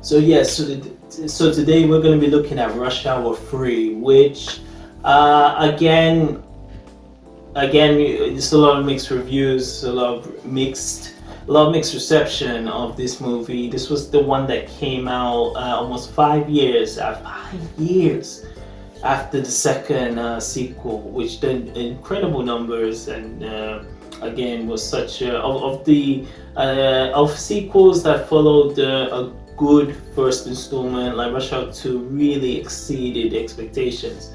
So yes, so today we're going to be looking at Rush Hour 3, which again, it's a lot of mixed reviews, a lot of mixed reception of this movie. This was the one that came out almost 5 years, 5 years after the second sequel, which did incredible numbers, and again was such of sequels that followed a good first installment. Like Rush Hour 2 really exceeded expectations.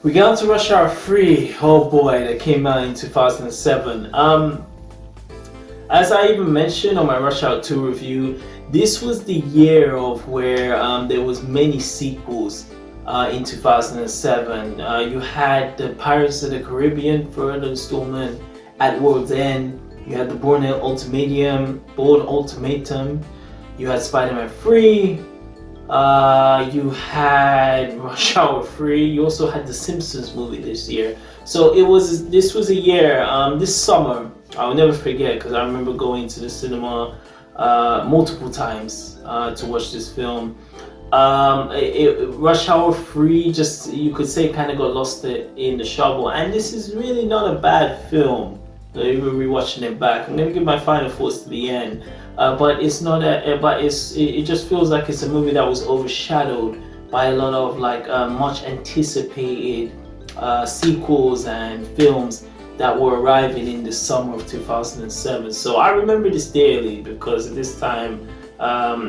We got on to Rush Hour 3, oh boy, that came out in 2007. As I even mentioned on my Rush Hour 2 review, this was the year of where there was many sequels in 2007. You had the Pirates of the Caribbean third installment, At World's End. You had the Bourne Ultimatum. You had Spider-Man 3. You had Rush Hour 3. You also had the Simpsons movie this year. So this was a year, this summer, I'll never forget, because I remember going to the cinema multiple times to watch this film. Rush Hour 3, just, you could say, kind of got lost in the shuffle. And this is really not a bad film. Even rewatching it back, I'm gonna give my final thoughts to the end. But it's not it just feels like it's a movie that was overshadowed by a lot of much anticipated sequels and films that were arriving in the summer of 2007. So I remember this daily, because at this time,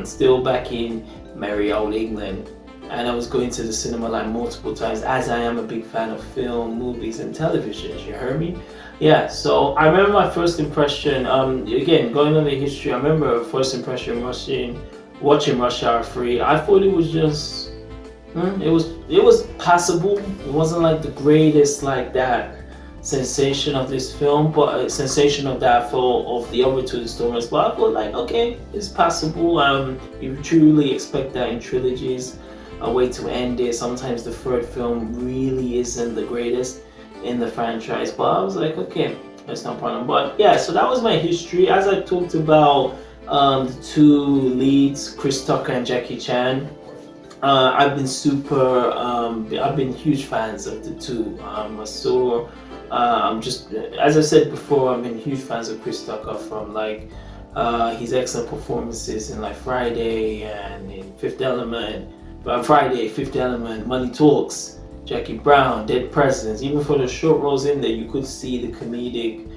still back in merry old England, and I was going to the cinema multiple times, as I am a big fan of film, movies, and television. You heard me? Yeah, so I remember my first impression, again, going on the history, I remember first impression watching Rush Hour 3. I thought it was just, it was passable. It wasn't like the greatest that sensation of this film, but sensation of that of the other two installments. But I thought okay, it's passable. You truly expect that in trilogies, a way to end it. Sometimes the third film really isn't the greatest in the franchise, but I was like, okay, that's no problem. But yeah, so that was my history. As I talked about the two leads, Chris Tucker and Jackie Chan, I've been huge fans of the two. Just as I said before, I've been huge fans of Chris Tucker from his excellent performances in Friday and in Fifth Element, Money Talks, Jackie Brown, Dead Presidents. Even for the short roles in there, you could see the comedic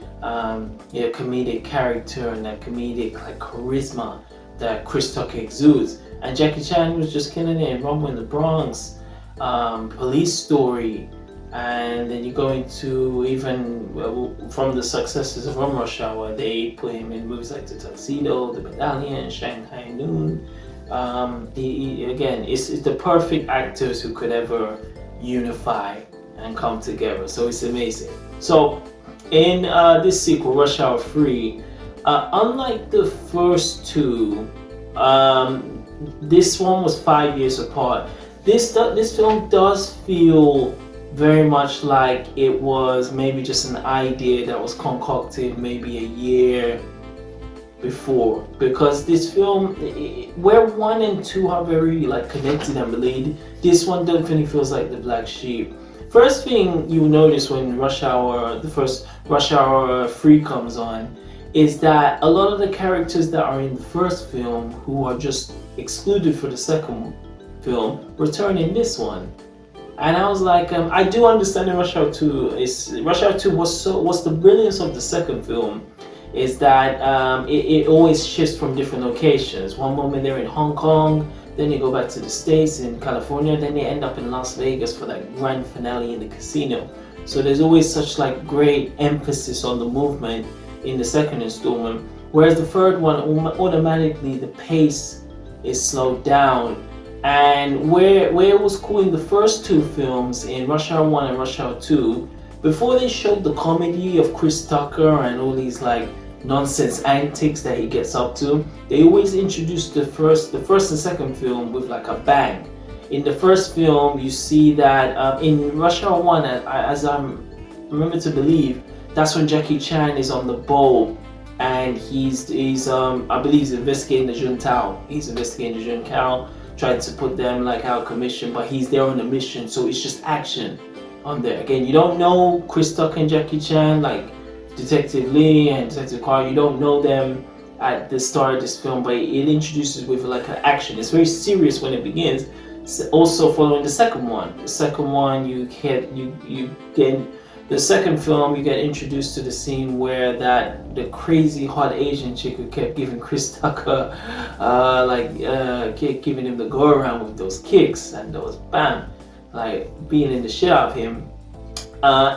character and that comedic charisma that Chris Tucker exudes. And Jackie Chan was just killing it in Rumble in the Bronx, Police Story, and then you go into even from the successes of Rush Hour, they put him in movies like The Tuxedo, The Medallion, Shanghai Noon. Again, it's the perfect actors who could ever unify and come together, so it's amazing. So in this sequel, Rush Hour 3, unlike the first two, this one was 5 years apart. This film does feel very much like it was maybe just an idea that was concocted maybe a year before, because this film, where 1 and 2 are very connected and related, this one definitely feels like the black sheep. First thing you notice when the first Rush Hour 3 comes on, is that a lot of the characters that are in the first film, who are just excluded for the second film, return in this one. And I was like, I do understand that Rush Hour 2 was the brilliance of the second film, is that it always shifts from different locations. One moment they're in Hong Kong, then they go back to the States in California, then they end up in Las Vegas for that grand finale in the casino. So there's always such great emphasis on the movement in the second installment, whereas the third one, automatically the pace is slowed down. And where it was cool in the first two films, in Rush Hour 1 and Rush Hour 2, before they showed the comedy of Chris Tucker and all these nonsense antics that he gets up to, they always introduced the first and second film with a bang. In the first film, you see that in Rush Hour 1, as I remember to believe, that's when Jackie Chan is on the boat and he's I believe he's investigating the Juntao. He's investigating the Juntao, trying to put them like out of commission, but he's there on a mission, so it's just action on there. Again, you don't know Chris Tucker and Jackie Chan, like Detective Lee and Detective Carr. You don't know them at the start of this film, but it introduces with like an action. It's very serious when it begins. Also following the second one. The second one, you get the second film, you get introduced to the scene where the crazy hot Asian chick who kept giving Chris Tucker giving him the go around with those kicks and those bam, like beating the shit out of him.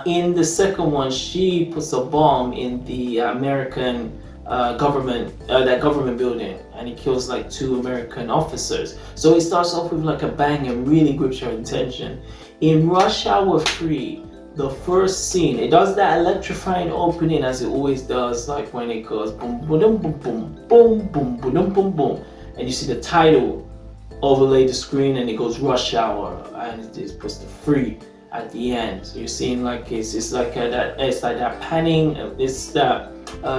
In the second one, she puts a bomb in the American government building, and he kills like 2 American officers. So it starts off with like a bang and really grips your attention. In Rush Hour 3, the first scene, it does that electrifying opening as it always does, like when it goes boom boom boom boom boom boom boom boom boom, and you see the title overlay the screen, and it goes Rush Hour, and it puts the 3 at the end. So you're seeing like it's like that panning, it's that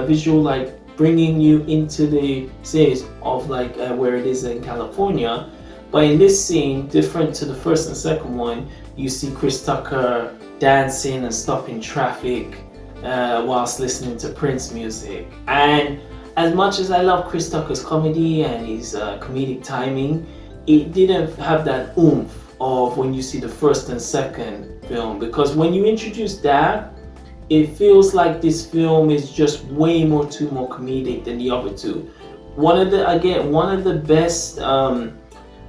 visual like bringing you into the series of like where it is in California. But in this scene, different to the first and second one, you see Chris Tucker dancing and stopping traffic whilst listening to Prince music. And as much as I love Chris Tucker's comedy and his comedic timing, it didn't have that oomph of when you see the first and second film, because when you introduce that, it feels like this film is just way more comedic than the other two. One of the best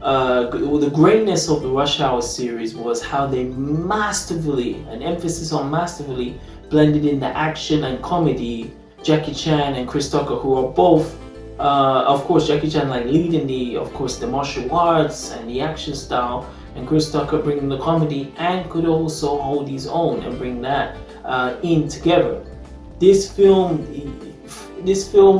the greatness of the Rush Hour series was how they masterfully, an emphasis on masterfully, blended in the action and comedy. Jackie Chan and Chris Tucker, who are both of course Jackie Chan like leading the martial arts and the action style, and Chris Tucker bringing the comedy, and could also hold his own and bring that in together. This film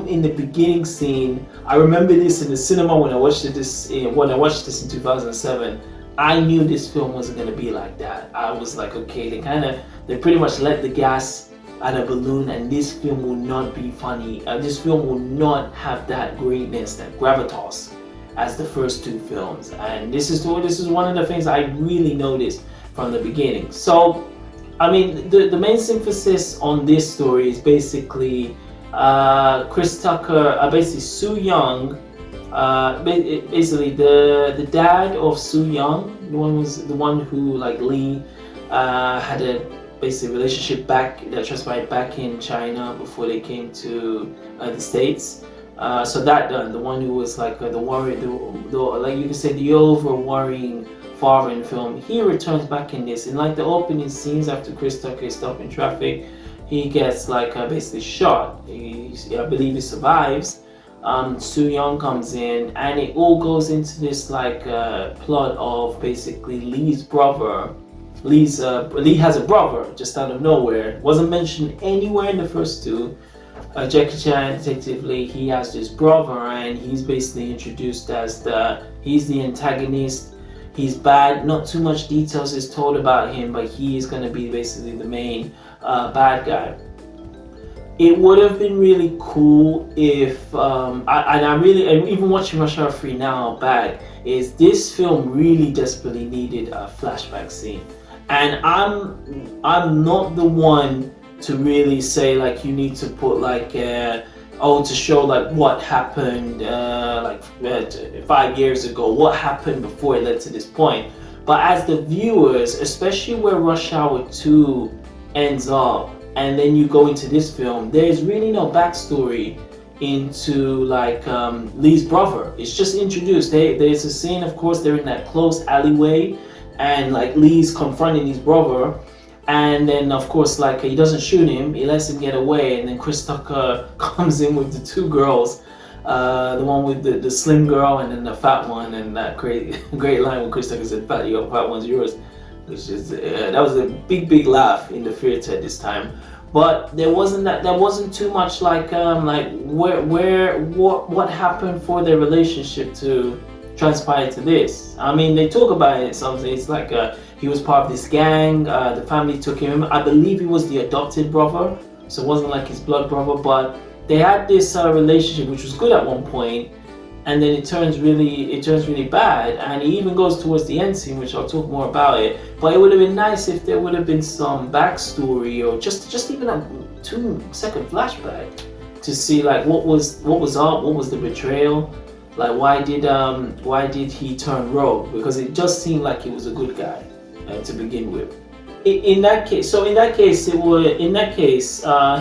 in the beginning scene, I remember this in the cinema when I watched this in 2007. I knew this film wasn't going to be like that. I was like, okay, they pretty much let the gas at a balloon, and this film will not be funny. This film will not have that greatness, that gravitas as the first 2 films. And this is one of the things I really noticed from the beginning. So I mean, the main emphasis on this story is basically Chris Tucker, basically Soo Young, basically the dad of Soo Young, the one who like Lee had a basic relationship that transpired back in China before they came to the States. So that the one who was like the warrior, like you could say the over worrying father in film, he returns back in this. In like the opening scenes after Chris Tucker is stopping traffic, he gets like basically shot. I believe he survives. Soo Young comes in, and it all goes into this like plot of basically Lee's brother. Lee has a brother just out of nowhere. Wasn't mentioned anywhere in the first 2. Jackie Chan, Detective Lee, he has this brother, and he's basically introduced as he's the antagonist. He's bad. Not too much details is told about him, but he is going to be basically the main bad guy. It would have been really cool if, and even watching Rush Hour 3 now back, is this film really desperately needed a flashback scene. And I'm not the one to really say like you need to put like to show like what happened 5 years ago, what happened before it led to this point. But as the viewers, especially where Rush Hour 2 ends up, and then you go into this film, there's really no backstory into like Lee's brother. It's just introduced. There's a scene, of course, they're in that close alleyway, and like Lee's confronting his brother, and then of course like he doesn't shoot him, he lets him get away, and then Chris Tucker comes in with the 2 girls, the one with the slim girl and then the fat one, and that great line when Chris Tucker said, "Fat, your fat one's yours," which is that was a big laugh in the theater at this time. But there wasn't too much like what happened for their relationship to transpire to this. I mean, they talk about it something. It's like he was part of this gang. The family took him. I believe he was the adopted brother, so it wasn't like his blood brother. But they had this relationship which was good at one point, and then it turns really bad, and it even goes towards the end scene, which I'll talk more about it. But it would have been nice if there would have been some backstory, or just even a 2-second flashback to see like what was up, what was the betrayal, like why did he turn rogue? Because it just seemed like he was a good guy to begin with. In that case,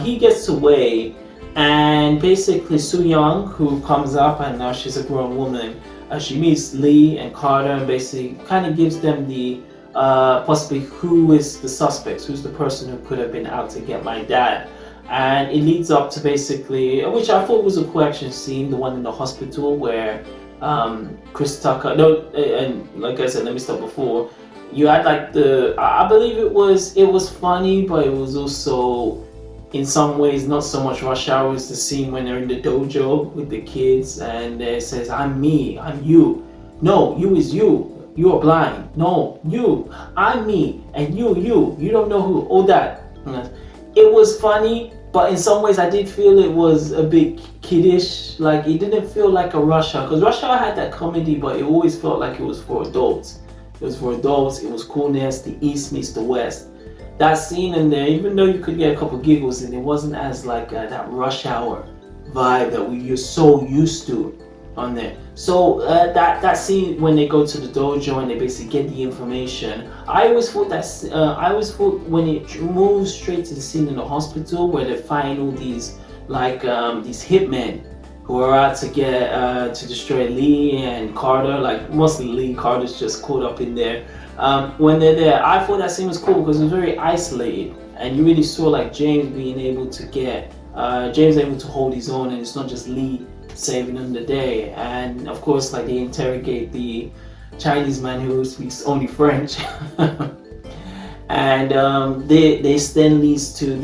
he gets away. And basically, Soo Young, who comes up and now she's a grown woman, she meets Lee and Carter and basically kind of gives them the possibly who is the suspects, who's the person who could have been out to get my dad. And it leads up to basically, which I thought was a cool action scene, the one in the hospital where Chris Tucker, no, and like I said, let me stop before. You had like I believe it was funny, but it was also, in some ways, not so much Rush Hour. Is the scene when they're in the dojo with the kids and it says, "I'm me, I'm you. No, you is you. You are blind. No, you. I'm me, and you don't know who." All that. It was funny, but in some ways I did feel it was a bit kiddish. Like it didn't feel like a Rush Hour, because Rush Hour had that comedy, but it always felt like it was for adults. It was for adults. It was coolness. The East meets the West. That scene in there, even though you could get a couple giggles in, it wasn't as like that Rush Hour vibe that you're so used to on there. So that scene when they go to the dojo and they basically get the information, I always thought when it moves straight to the scene in the hospital where they find all these these hitmen who are out to get to destroy Lee and Carter, like mostly Lee. Carter's just caught up in there. When they're there, I thought that scene was cool because it was very isolated, and you really saw like James being able to able to hold his own, and it's not just Lee saving him the day. And of course, like they interrogate the Chinese man who speaks only French, and this then leads to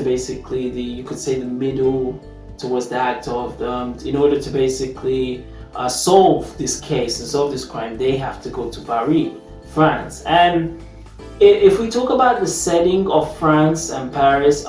basically you could say the middle towards the act of in order to basically solve this case and solve this crime, they have to go to Paris, France. And if we talk about the setting of France and Paris,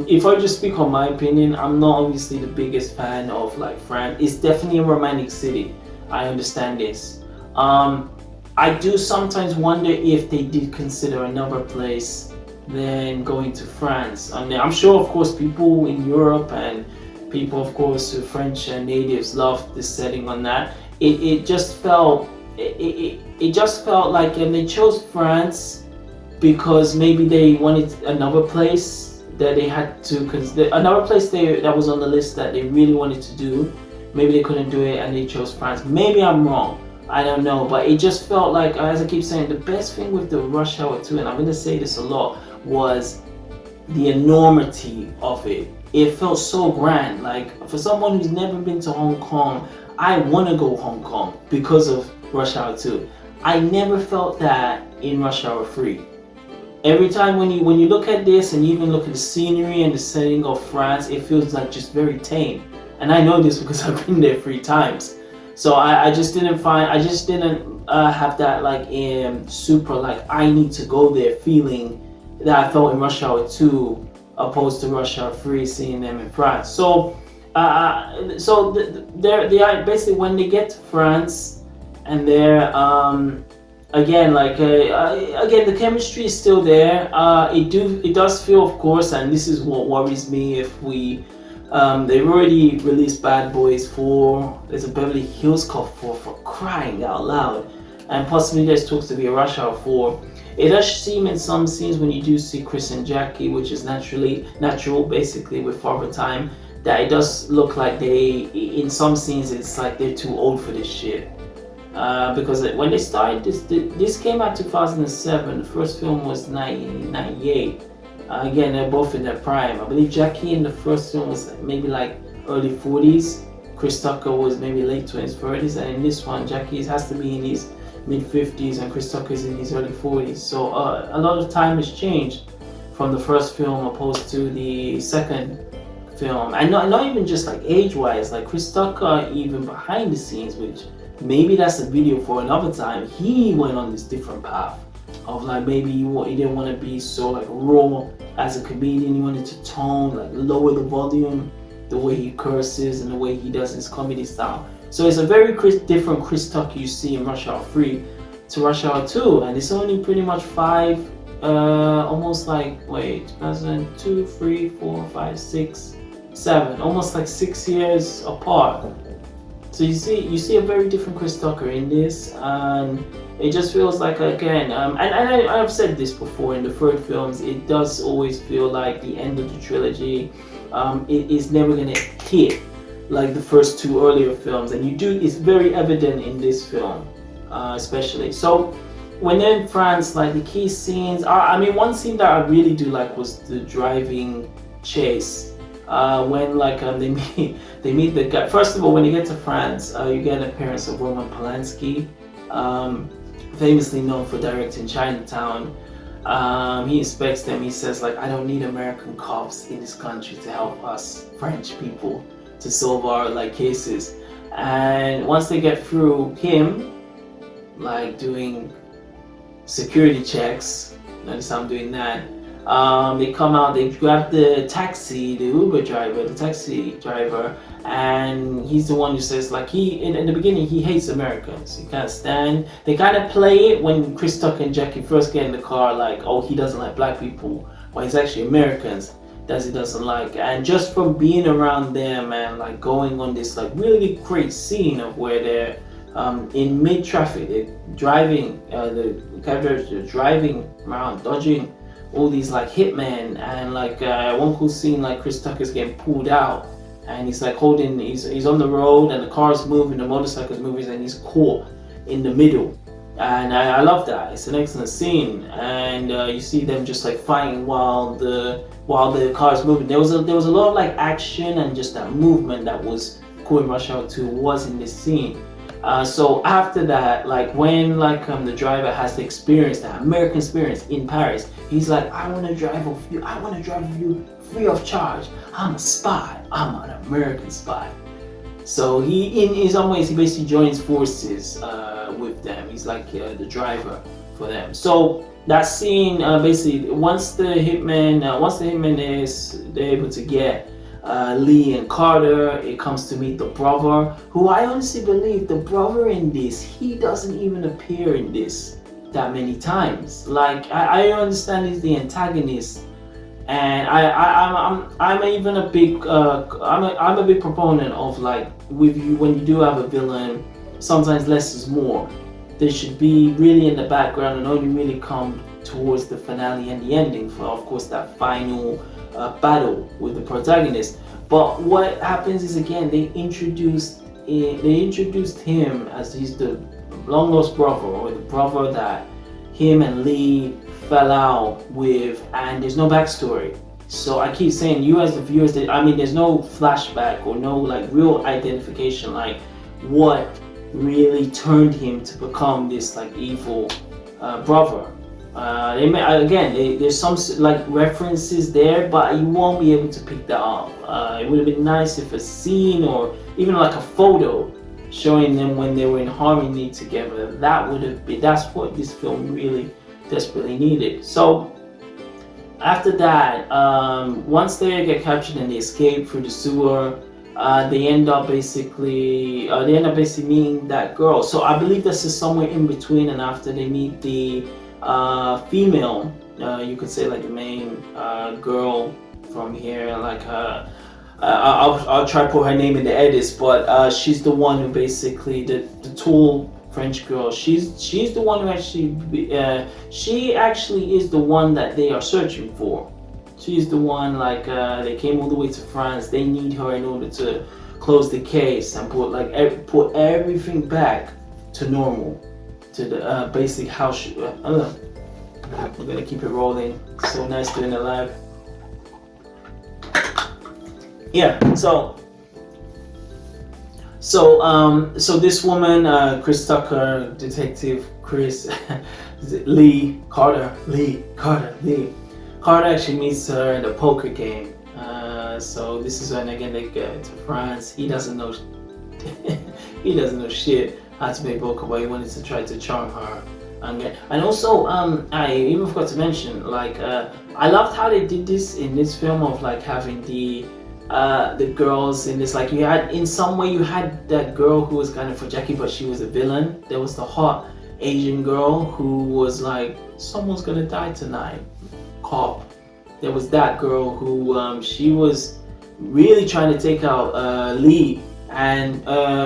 if I just speak on my opinion, I'm not obviously the biggest fan of like France. It's definitely a romantic city. I understand this. I do sometimes wonder if they did consider another place than going to France. And I'm sure, of course, people in Europe and people, of course, who French natives love this setting on that. It just felt like, and they chose France because maybe they wanted another place that they had to consider, another place that was on the list that they really wanted to do. Maybe they couldn't do it and they chose France. Maybe I'm wrong. I don't know, but it just felt like, as I keep saying, the best thing with the Rush Hour 2, and I'm going to say this a lot, was the enormity of it. It felt so grand. Like, for someone who's never been to Hong Kong, I want to go Hong Kong because of Rush Hour 2. I never felt that in Rush Hour 3. Every time when you look at this and you even look at the scenery and the setting of France, it feels like just very tame. And I know this because I've been there 3 times. So I just didn't have that like super like I need to go there feeling that I felt in Rush Hour 2 opposed to Rush Hour 3 seeing them in France. So they're basically when they get to France and they're again the chemistry is still there. It does feel, of course, and this is what worries me, if we they've already released Bad Boys 4. There's a Beverly Hills Cop 4, for crying out loud, and possibly there's talks to be a Rush Hour 4. It does seem in some scenes when you do see Chris and Jackie, which is natural basically with Father Time, that it does look like in some scenes it's like they're too old for this shit. Because when they started this came out 2007. The first film was 1998. Again, they're both in their prime. I believe Jackie in the first film was maybe like early 40s. Chris Tucker was maybe late 20s, 30s, and in this one, Jackie has to be in his mid 50s and Chris Tucker is in his early 40s. So a lot of time has changed from the first film opposed to the second film, and not even just like age-wise. Like Chris Tucker, even behind the scenes, which maybe that's a video for another time, he went on this different path of like maybe he didn't want to be so like raw as a comedian. He wanted to tone, like lower the volume the way he curses and the way he does his comedy style. So it's a very different Chris Tucker you see in Rush Hour 3 to Rush Hour 2, and it's only pretty much almost like, wait, 2002, 3, 4, 5, 6, 7, almost like 6 years apart. So you see a very different Chris Tucker in this, and it just feels like, again, and I've said this before, in the third films, it does always feel like the end of the trilogy. It is never gonna hit like the first two earlier films, and it's very evident in this film, especially. So when they're in France, like the key scenes, I mean, one scene that I really do like was the driving chase. When like they meet the guy. First of all, when you get to France, you get an appearance of Roman Polanski, famously known for directing Chinatown. He inspects them. He says, like, I don't need American cops in this country to help us French people to solve our like cases. And once they get through him, like doing security checks, notice I'm doing that. They come out, they grab the taxi driver, and he's the one who says, like, in the beginning he hates Americans. He can't stand. They kind of play it when Chris Tucker and Jackie first get in the car, like, oh, he doesn't like black people, but it's actually Americans that he doesn't like. And just from being around them and like going on this like really great scene of where they're in mid-traffic, they're driving, the characters are driving around, dodging all these like hitmen, and like one cool scene, like Chris Tucker's getting pulled out, and he's like he's on the road, and the car's moving, the motorcycle's moving, and he's caught in the middle. And I love that. It's an excellent scene, and you see them just like fighting while the car's moving. There was a lot of like action and just that movement that was cool in Rush Hour 2 was in this scene. So after that, like when like the driver has the experience, that American experience in Paris, he's like, I want to drive with you free of charge. I'm a spy. I'm an American spy. So he, in some ways, he basically joins forces with them. He's like the driver for them. So that scene, basically, once the hitman they're able to get Lee and Carter, it comes to meet the brother, who I honestly believe the brother in this, he doesn't even appear in this that many times. Like I understand he's the antagonist, and I'm even a big I'm a big proponent of, like, with you, when you do have a villain, sometimes less is more. They should be really in the background and only really come towards the finale and the ending for, of course, that final battle with the protagonist. But what happens is, again, they introduced him as he's the long lost brother, or the brother that him and Lee fell out with, and there's no backstory. So I keep saying, you as the viewers, there's no flashback or no like real identification, like what really turned him to become this like evil brother. There's some like references there, but you won't be able to pick that up. It would have been nice if a scene or even like a photo showing them when they were in harmony together. That's what this film really desperately needed. So after that, once they get captured and they escape through the sewer, they end up basically meeting that girl. So I believe this is somewhere in between and after they meet the female, you could say like the main girl from here, like I'll try to put her name in the edits, but she's the one who basically, the tall French girl, she's the one who actually she actually is the one that they are searching for. She's the one, like they came all the way to France, they need her in order to close the case and put everything back to normal, to the basic house. We're gonna keep it rolling. So nice doing it live. Yeah, so this woman, Chris Tucker, Detective Chris Carter actually meets her in a poker game. So this is when, again, they get to France. He doesn't know shit how to play poker, but he wanted to try to charm her. And also, I even forgot to mention, like, I loved how they did this in this film of like having the the girls in this. Like you had, in some way, you had that girl who was kind of for Jackie, but she was a villain. There was the hot Asian girl who was like, someone's gonna die tonight, cop. There was that girl who she was really trying to take out Lee, and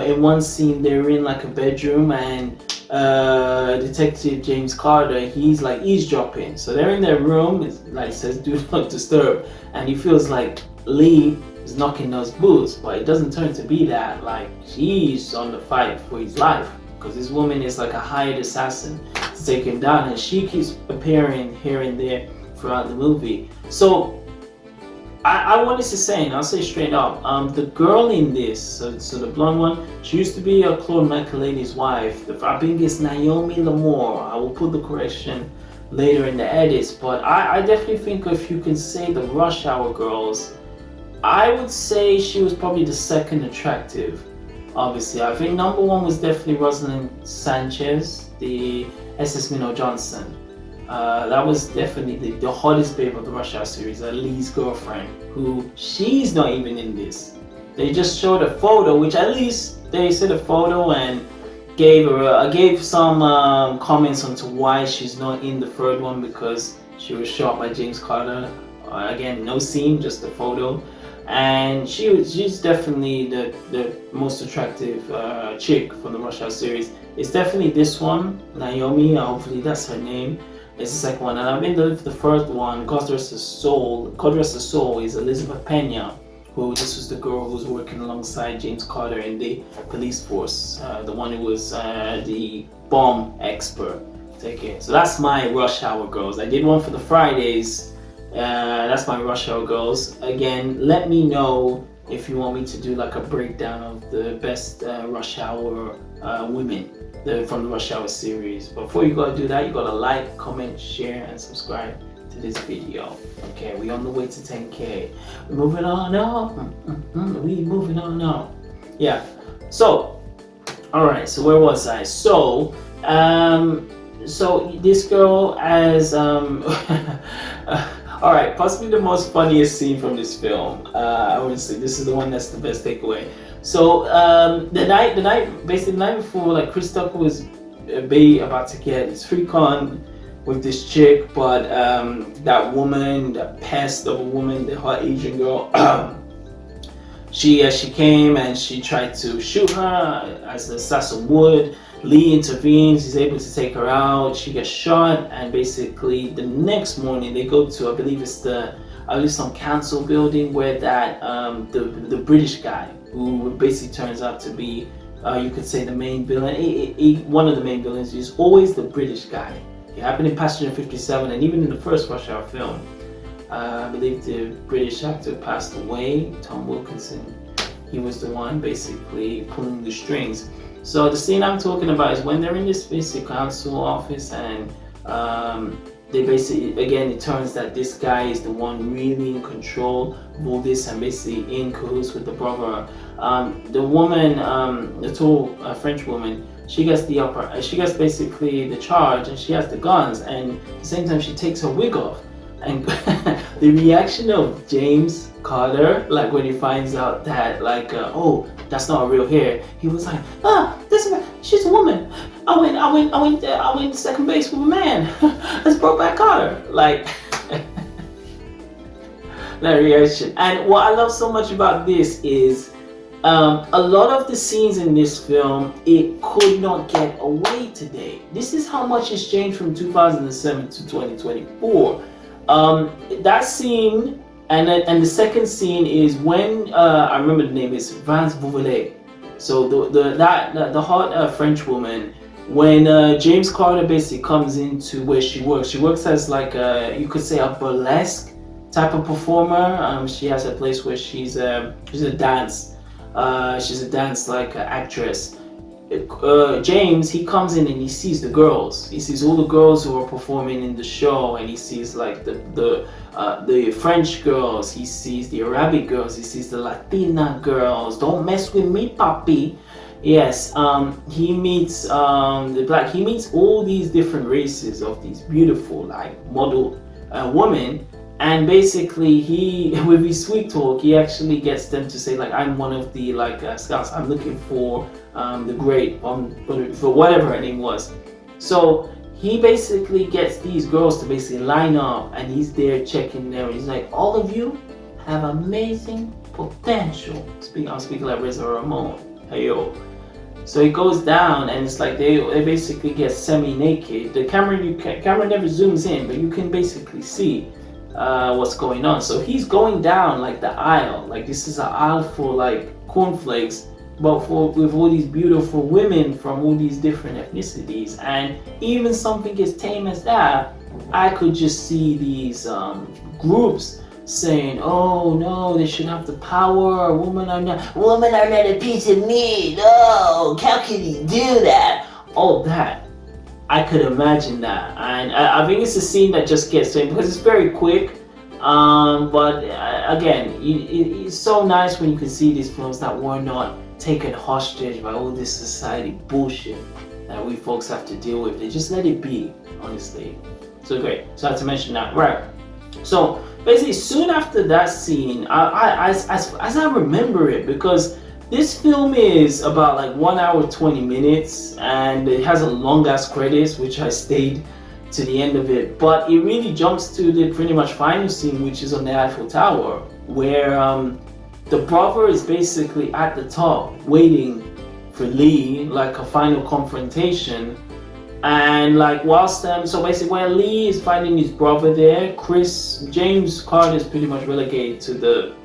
in one scene they were in like a bedroom, and Detective James Carter, he's like eavesdropping. So they're in their room, it's like says do not disturb, and he feels like Lee is knocking those boots, but it doesn't turn to be that. Like she's on the fight for his life, because this woman is like a hired assassin to take him down, and she keeps appearing here and there throughout the movie. So I wanted to say, and I'll say straight up, the girl in this, so the blonde one, she used to be a Claude Makelady's wife. I think it's Naomi Lamore. I will put the correction later in the edits, but I definitely think if you can say the Rush Hour girls, I would say she was probably the second attractive. Obviously, I think number one was definitely Rosalind Sanchez, the SS Minnow Johnson. That was definitely the hottest babe of the Rush Hour series, Lee's girlfriend, who she's not even in this. They just showed a photo, which at least they said a photo and gave some comments onto why she's not in the third one, because she was shot by James Carter. Again, no scene, just a photo. And she's definitely the most attractive chick from the Rush Hour series. It's definitely this one, Naomi, hopefully that's her name. It's the second one, and I've been the first one, God Rest Her Soul, is Elizabeth Pena, who this was the girl who was working alongside James Carter in the police force, the one who was the bomb expert. So that's my Rush Hour girls. I did one for the Fridays. That's my Rush Hour girls. Again, let me know if you want me to do like a breakdown of the best Rush Hour women from the Rush Hour series. But before you gotta do that, you gotta like, comment, share, and subscribe to this video. Okay, we're on the way to 10K. We're moving on now. We moving on now. Yeah. So, all right. So where was I? So, so this girl as all right, possibly the most funniest scene from this film. I would say this is the one that's the best takeaway. So the night before, like Chris Tucker was about to get his freak on with this chick, but that woman, that pest of a woman, the hot Asian girl, she came and she tried to shoot her as the assassin would. Lee intervenes, he's able to take her out, she gets shot, and basically the next morning they go to, I believe it's some council building where that the British guy, who basically turns out to be you could say the main villain, one of the main villains, is always the British guy. It happened in Passenger 57, and even in the first Rush Hour film. I believe the British actor passed away, Tom Wilkinson. He was the one basically pulling the strings. So the scene I'm talking about is when they're in this basic council office, and they basically, again, it turns that this guy is the one really in control of all this and basically in cahoots with the brother. The woman, the tall French woman, she gets basically the charge, and she has the guns, and at the same time she takes her wig off. And the reaction of James Carter, like when he finds out that, like, oh, that's not real hair, he was like, she's a woman. I went second base with a man. That's Brokeback Carter. Like, that reaction. And what I love so much about this is a lot of the scenes in this film, it could not get away today. This is how much it's changed from 2007 to 2024. That scene, and the second scene is when I remember the name is Vance Bouvelet. So the hot French woman, when James Carter basically comes into where she works as like you could say a burlesque type of performer. She has a place where she's a dance like actress. James, he comes in and he sees the girls. He sees all the girls who are performing in the show, and he sees like the French girls. He sees the Arabic girls. He sees the Latina girls. Don't mess with me, papi. Yes. He meets the black. He meets all these different races of these beautiful like model women, And basically he with his sweet talk, he actually gets them to say like, I'm one of the scouts, I'm looking for the great for whatever her name was. So he basically gets these girls to basically line up, and he's there checking them. He's like, all of you have amazing potential. I'm speaking like Reza Ramon. Hey yo. So he goes down, and it's like they basically get semi-naked. The camera camera never zooms in, but you can basically see what's going on. So he's going down like the aisle, like this is an aisle for like cornflakes, but with all these beautiful women from all these different ethnicities. And even something as tame as that, I could just see these groups saying, oh no, they shouldn't have the power, women are not a piece of meat, no, how can you do that? All that, I could imagine that. And I think it's a scene that just gets to him because it's very quick. But again, it's so nice when you can see these films that were not taken hostage by all this society bullshit that we folks have to deal with. They just let it be, honestly. So great. So I have to mention that. Right. So basically, soon after that scene, as I remember it, because this film is about like 1 hour 20 minutes, and it has a long ass credits, which I stayed to the end of it. But it really jumps to the pretty much final scene, which is on the Eiffel Tower, where the brother is basically at the top waiting for Lee, like a final confrontation. And like whilst so basically when Lee is fighting his brother there, James Carter is pretty much relegated to the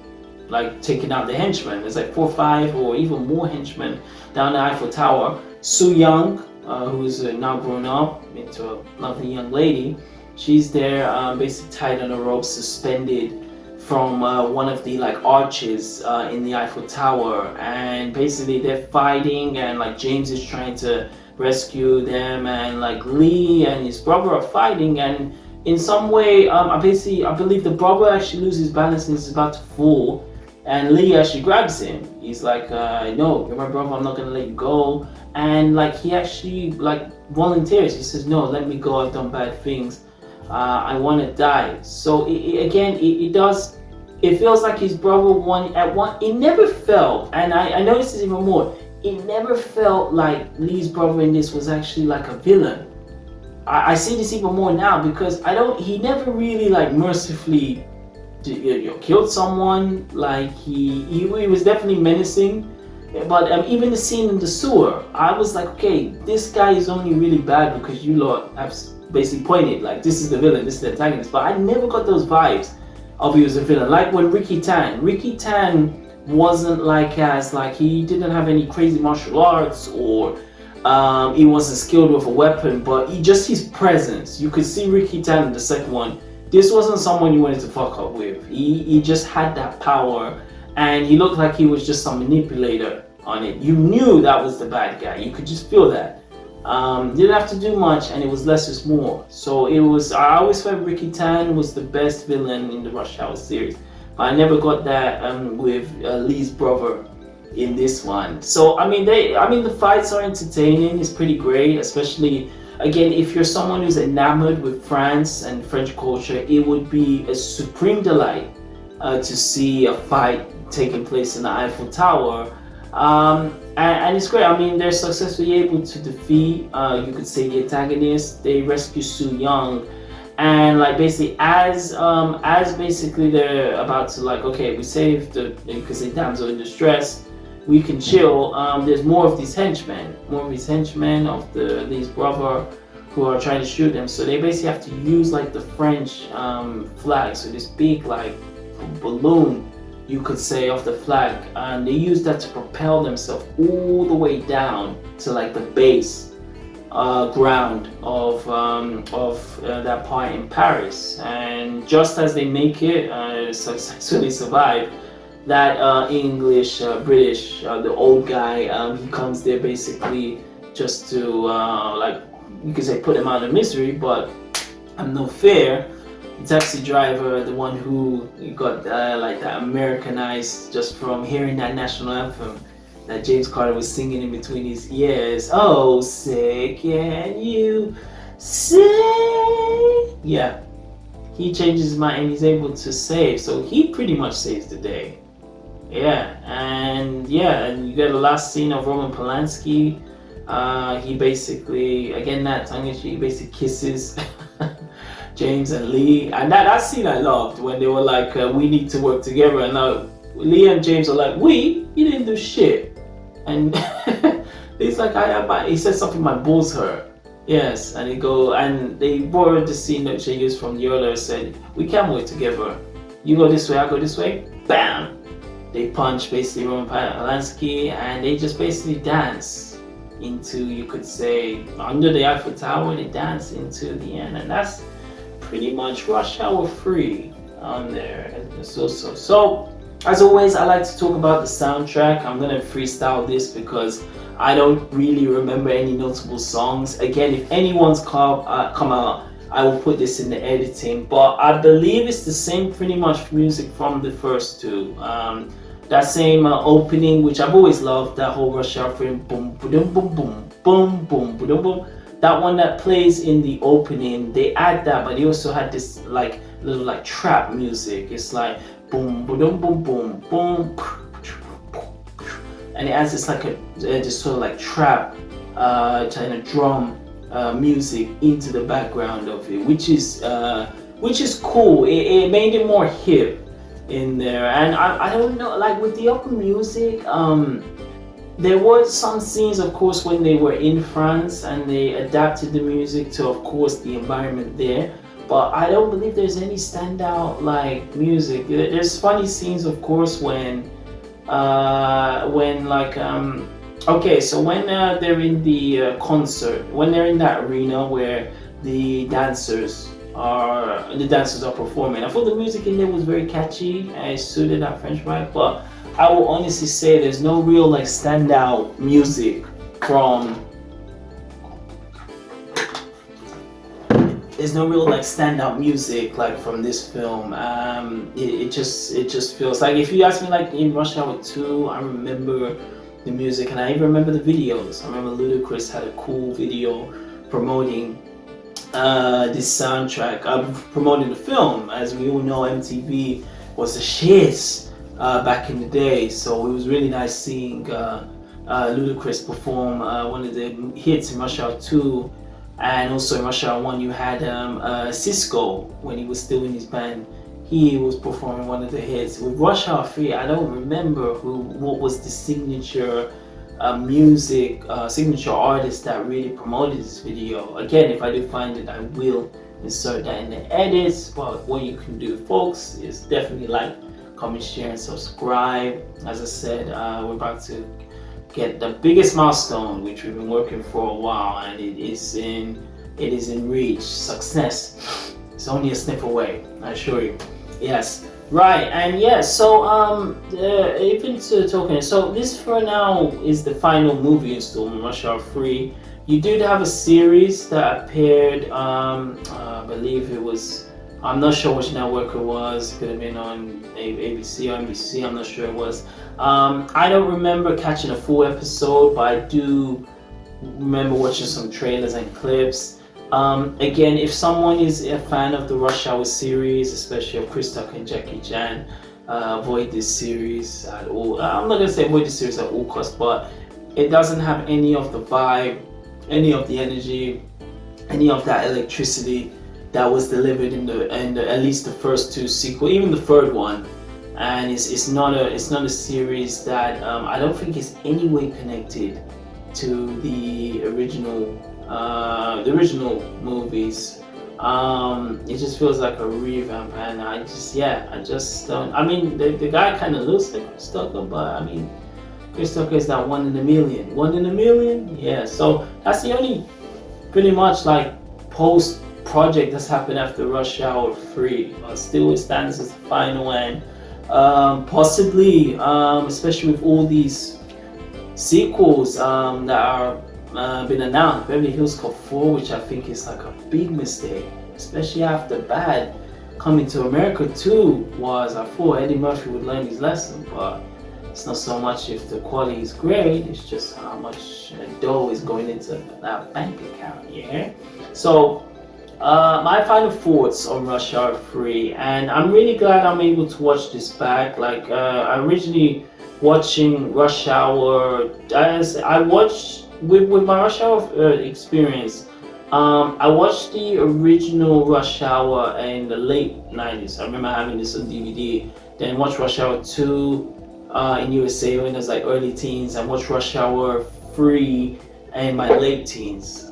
like taking out the henchmen. There's like 4 or 5 or even more henchmen down the Eiffel Tower. Soo Young, who is now grown up into a lovely young lady, she's there basically tied on a rope, suspended from one of the like arches in the Eiffel Tower. And basically they're fighting, and like James is trying to rescue them, and like Lee and his brother are fighting, and in some way I believe the brother actually loses balance and is about to fall, and Lee actually grabs him. He's like, no, you're my brother, I'm not gonna let you go. And like he actually like volunteers. He says, no, let me go, I've done bad things, I want to die. So it does, it feels like his brother won at one. It never felt, and I noticed this even more, it never felt like Lee's brother in this was actually like a villain. I see this even more now, because he never really like mercifully killed someone. Like he was definitely menacing, but even the scene in the sewer, I was like, okay, this guy is only really bad because you lot have basically pointed like this is the villain, this is the antagonist. But I never got those vibes of he was a villain. Like when Ricky Tan wasn't like as like, he didn't have any crazy martial arts, or he wasn't skilled with a weapon, but his presence, you could see Ricky Tan in the second one. This wasn't someone you wanted to fuck up with. He just had that power, and he looked like he was just some manipulator on it. You knew that was the bad guy. You could just feel that. Didn't have to do much, and it was less is more. So I always felt Ricky Tan was the best villain in the Rush Hour series. But I never got that with Lee's brother in this one. So the fights are entertaining. It's pretty great, especially again if you're someone who's enamored with France and French culture. It would be a supreme delight to see a fight taking place in the Eiffel Tower, and it's great. They're successfully able to defeat, you could say, the antagonist. They rescue Soo Young. And like basically as basically they're about to like, okay, we saved because the damsel in distress, we can chill. There's more of these henchmen of Lee's brother who are trying to shoot them. So they basically have to use like the French flag, so this big like balloon, you could say, of the flag, and they use that to propel themselves all the way down to like the base ground of that part in Paris. And just as they make it, successfully survive, that English British the old guy, he comes there basically just to like, you could say, put him out of misery. But I'm no fair, the taxi driver, the one who got like that Americanized just from hearing that national anthem that James Carter was singing in between his ears. Oh, say can you sing? Yeah. he changes his mind and he's able to save. So he pretty much saves the day. Yeah, and you get the last scene of Roman Polanski. He basically, again, that tongue in cheek, basically kisses James and Lee, and that scene I loved when they were like, "We need to work together," and now Lee and James are like, You didn't do shit," and he's like, he said something, "My balls hurt." Yes, and they borrowed the scene that she used from the earlier, said, "We can work together. You go this way, I go this way." Bam! They punch basically Roman Polanski, and they just basically dance into, you could say, under the Eiffel Tower. They dance into the end, and that's pretty much Rush Hour 3 on there. So as always, I like to talk about the soundtrack. I'm gonna freestyle this because I don't really remember any notable songs. Again, if anyone's come out, I will put this in the editing, but I believe it's the same pretty much music from the first two. That same opening, which I've always loved, that whole Rush Hour frame, boom, boom, boom, boom, boom, boom, boom, boom. That one that plays in the opening, they add that, but they also had this like little like trap music. It's like boom, boom, boom, boom, boom, and it adds this like this sort of like trap kind of drum music into the background of it, which is cool. It made it more hip in there, and I don't know, like with the upper music, there was some scenes, of course, when they were in France and they adapted the music to, of course, the environment there. But I don't believe there's any standout like music. There's funny scenes, of course, when like okay, so when they're in the concert, when they're in that arena where the dancers are performing. I thought the music in there was very catchy and it suited that French vibe, but I will honestly say there's no real like standout music from this film. It just feels like, if you ask me, like in Rush Hour 2, I remember the music and I even remember the videos. I remember Ludacris had a cool video promoting this soundtrack, promoting the film. As we all know, MTV was the shit back in the day, so it was really nice seeing Ludacris perform one of the hits in Rush Hour 2, and also in Rush Hour 1 you had Cisco, when he was still in his band, he was performing one of the hits. With Rush Hour 3, I don't remember what was the signature signature artist that really promoted this video. Again, if I do find it, I will insert that in the edits. But what you can do, folks, is definitely like, comment, share, and subscribe. As I said, we're about to get the biggest milestone, which we've been working for a while, and it is in reach. Success. It's only a sniff away, I assure you. Yes. Right, and yes, so even to talking, so this for now is the final movie installment, Rush Hour 3. You did have a series that appeared, I believe it was, I'm not sure which network it was. It could have been on ABC or NBC, I'm not sure it was. I don't remember catching a full episode, but I do remember watching some trailers and clips. Again, if someone is a fan of the Rush Hour series, especially of Chris Tucker and Jackie Chan, avoid this series at all. I'm not going to say avoid this series at all costs, but it doesn't have any of the vibe, any of the energy, any of that electricity that was delivered in the at least the first two sequels, even the third one. And it's not a series that I don't think is any way connected to the original movies. It just feels like a revamp, and I just don't. I mean, the guy kind of looks like Chris Tucker, but I mean, Chris Tucker is that one in a million. Yeah. So that's the only pretty much like post project that's happened after Rush Hour 3. But still, it stands as the final, and possibly, especially with all these sequels that are been announced. Beverly Hills Cop 4, which I think is like a big mistake, especially after Bad. Coming to America 2 was, I thought Eddie Murphy would learn his lesson, but it's not so much if the quality is great, it's just how much dough is going into that bank account, yeah? So My final thoughts on Rush Hour 3, and I'm really glad I'm able to watch this back. Like, I originally watching Rush Hour, as I watched with my Rush Hour experience. I watched the original Rush Hour in the late 90s. I remember having this on DVD. Then watched Rush Hour 2 in USA when I was like early teens, and watched Rush Hour 3 in my late teens.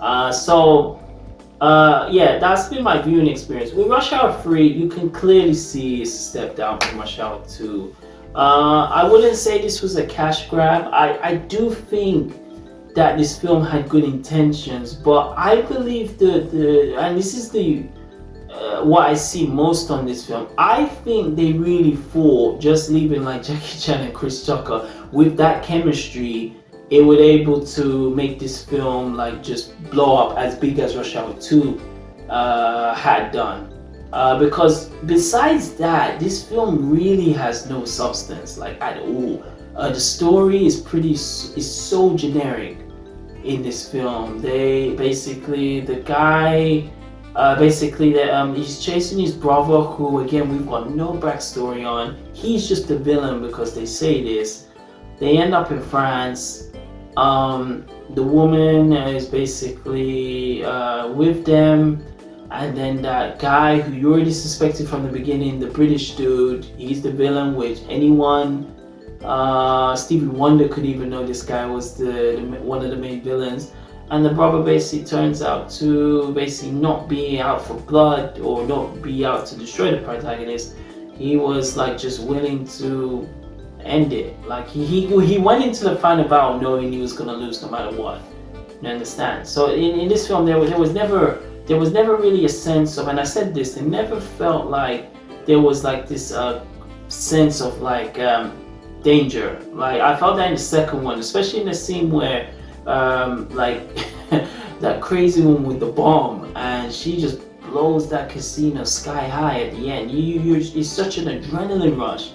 Yeah, that's been my viewing experience. With Rush Hour 3, you can clearly see it's a step down from Rush Hour 2. I wouldn't say this was a cash grab. I do think that this film had good intentions, but I believe and this is the what I see most on this film. I think they really thought just leaving like Jackie Chan and Chris Tucker with that chemistry, it would able to make this film like just blow up as big as Rush Hour 2 had done. Because besides that, this film really has no substance, like at all. The story is so generic in this film. They basically, the guy, he's chasing his brother, who again we've got no backstory on. He's just the villain because they say this. They end up in France. The woman is basically with them, and then that guy who you already suspected from the beginning, the British dude, he's the villain, which anyone, Stevie Wonder could even know this guy was the one of the main villains. And the brother basically turns out to basically not be out for blood or not be out to destroy the protagonist. He was like just willing to end it. Like he went into the final battle knowing he was gonna lose no matter what. You understand? So in this film there was never really a sense of, and I said this, it never felt like there was like this sense of like danger. Like I felt that in the second one, especially in the scene where like that crazy one with the bomb, and she just blows that casino sky high at the end. It's such an adrenaline rush.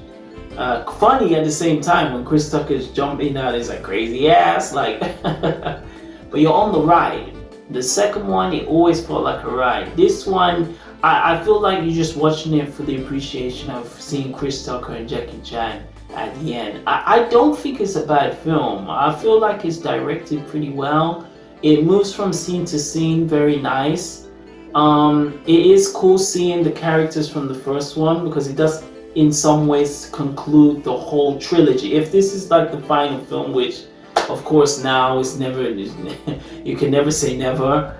Funny at the same time when Chris Tucker's jumping out, he's like crazy ass, like but you're on the ride. The second one, it always felt like a ride. This one, I feel like you're just watching it for the appreciation of seeing Chris Tucker and Jackie Chan at the end. I don't think it's a bad film. I feel like it's directed pretty well. It moves from scene to scene very nice. It is cool seeing the characters from the first one because it does in some ways conclude the whole trilogy. If this is like the final film, which of course now is never, you can never say never.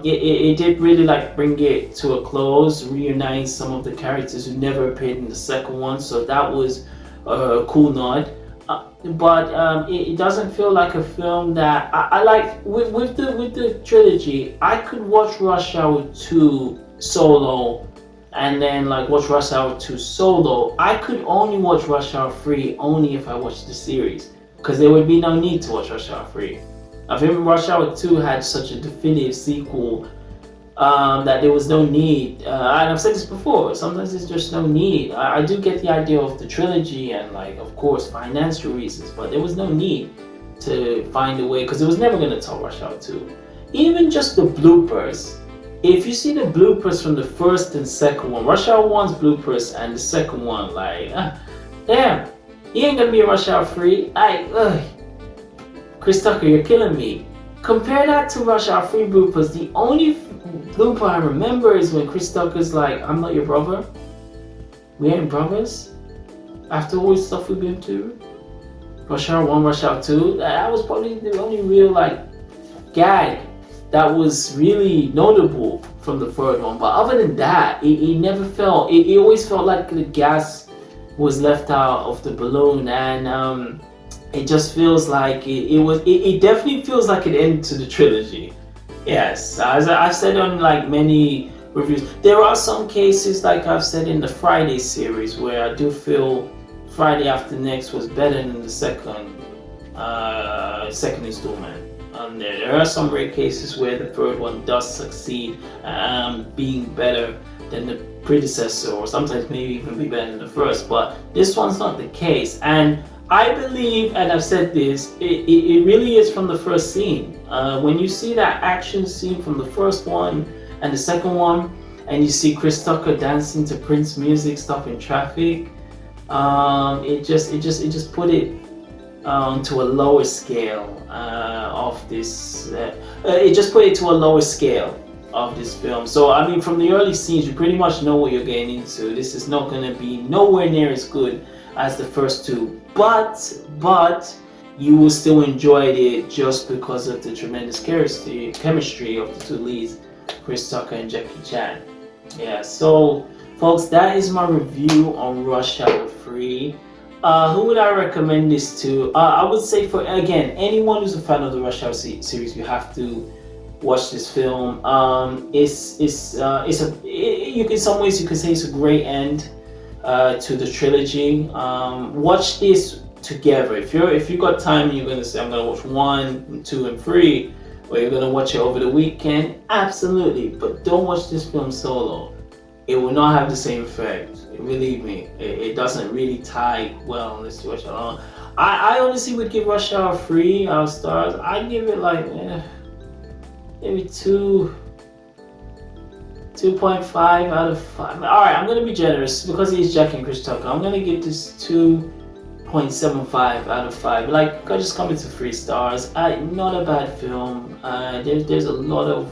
It did really like bring it to a close, reunite some of the characters who never appeared in the second one. So that was a cool nod. But it doesn't feel like a film that I like. With the trilogy, I could watch Rush Hour 2 solo and then like watch Rush Hour 2 solo. I could only watch Rush Hour 3 only if I watched the series, because there would be no need to watch Rush Hour 3. I think Rush Hour 2 had such a definitive sequel that there was no need. And I've said this before, sometimes there's just no need. I do get the idea of the trilogy and like, of course, financial reasons, but there was no need to find a way, because it was never going to top Rush Hour 2. Even just the bloopers. If you see the bloopers from the first and second one, Rush Hour 1's bloopers and the second one, like, damn, he ain't gonna be a Rush Hour 3. Chris Tucker, you're killing me. Compare that to Rush Hour 3 bloopers. The only blooper I remember is when Chris Tucker's like, I'm not your brother. We ain't brothers. After all the stuff we've been through. Rush Hour 1, Rush Hour 2. That was probably the only real like gag that was really notable from the third one. But other than that, it never felt, it always felt like the gas was left out of the balloon, and it just feels like it definitely feels like an end to the trilogy. Yes, as I've said on like many reviews, there are some cases, like I've said in the Friday series, where I do feel Friday After Next was better than the second installment. There are some rare cases where the third one does succeed, being better than the predecessor, or sometimes maybe even be better than the first, but this one's not the case. And I believe, and I've said this, it really is from the first scene. When you see that action scene from the first one, and the second one, and you see Chris Tucker dancing to Prince music, stopping traffic. It just put it to a lower scale of this. It just put it to a lower scale of this film. So I mean, from the early scenes, you pretty much know what you're getting into. This is not going to be nowhere near as good as the first two, but you will still enjoy it just because of the tremendous chemistry of the two leads, Chris Tucker and Jackie Chan. Yeah, so folks, that is my review on Rush Hour 3. Who would I recommend this to? I would say, for again, anyone who's a fan of the Rush Hour series, you have to watch this film. In some ways you could say it's a great end to the trilogy. Watch this together. If you got time and you're gonna say I'm gonna watch 1, 2, and 3, or you're gonna watch it over the weekend, absolutely. But don't watch this film solo. It will not have the same effect. Believe me, it doesn't really tie well unless you watch it alone. I honestly would give Rush Hour 3 out of stars. I'd give it like maybe 2.5 out of 5. Alright, I'm gonna be generous because he's Jack and Chris Tucker. I'm gonna give this 2.75 out of 5. Like, I just come into 3 stars. Not a bad film. There's a lot of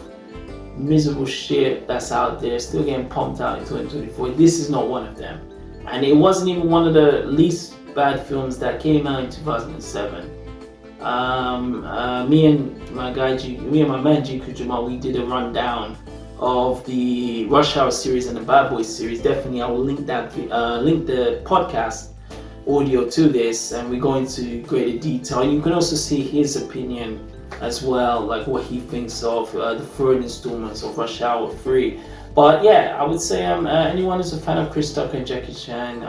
miserable shit that's out there still getting pumped out in 2024. This is not one of them, and it wasn't even one of the least bad films that came out in 2007. Me and my man G Kujima, we did a rundown of the Rush Hour series and the Bad Boys series. Definitely, I will link that link the podcast audio to this, and we go into greater detail. And you can also see his opinion as well, like what he thinks of the third installments of Rush Hour 3. But yeah, I would say anyone who's a fan of Chris Tucker and Jackie Chan,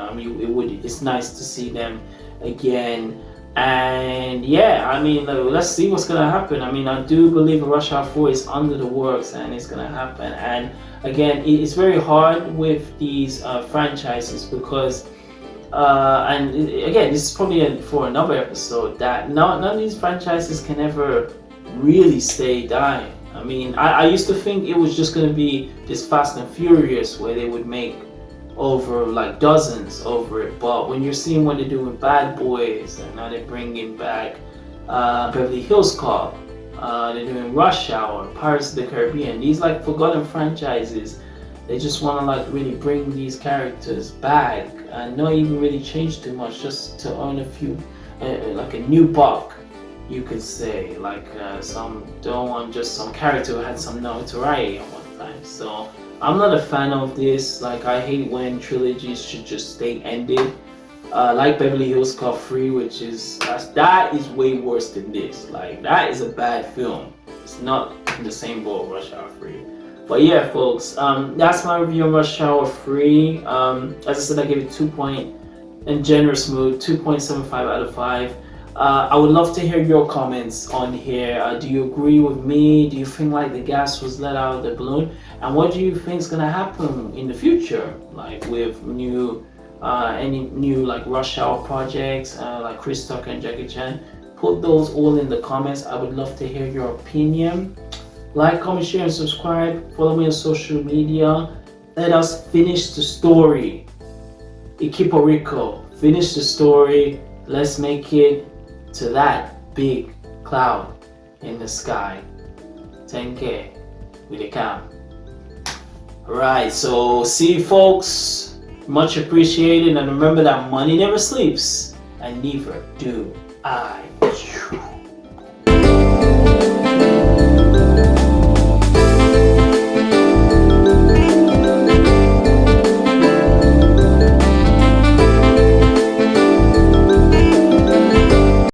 it's nice to see them again. And yeah, I mean, let's see what's gonna happen. I mean, I do believe Rush Hour 4 is under the works and it's gonna happen. And again, it's very hard with these franchises because and again, this is probably for another episode, that none of these franchises can ever really stay dying. I mean, I used to think it was just going to be this Fast and Furious where they would make over like dozens over it, but when you're seeing what they do with Bad Boys, and now they're bringing back Beverly Hills Cop, they're doing Rush Hour, Pirates of the Caribbean, these like forgotten franchises. They just want to like really bring these characters back and not even really change too much, just to earn a few, like a new buck, you could say. Like some don't want just some character who had some notoriety at one time. So I'm not a fan of this. Like, I hate when trilogies should just stay ended. Like Beverly Hills Cop 3, which is that is way worse than this. Like, that is a bad film. It's not in the same boat Rush Hour 3. But yeah, folks, that's my review on Rush Hour 3. As I said, I gave it 2.75 out of 5. I would love to hear your comments on here. Do you agree with me? Do you think like the gas was let out of the balloon? And what do you think is gonna happen in the future, like with any new like Rush Hour projects, like Chris Tucker and Jackie Chan? Put those all in the comments. I would love to hear your opinion. Like, comment, share, and subscribe. Follow me on social media. Let us finish the story. Equipo Rico, finish the story. Let's make it to that big cloud in the sky. 10K with a cam. Alright, so see you folks. Much appreciated. And remember that money never sleeps. And neither do I.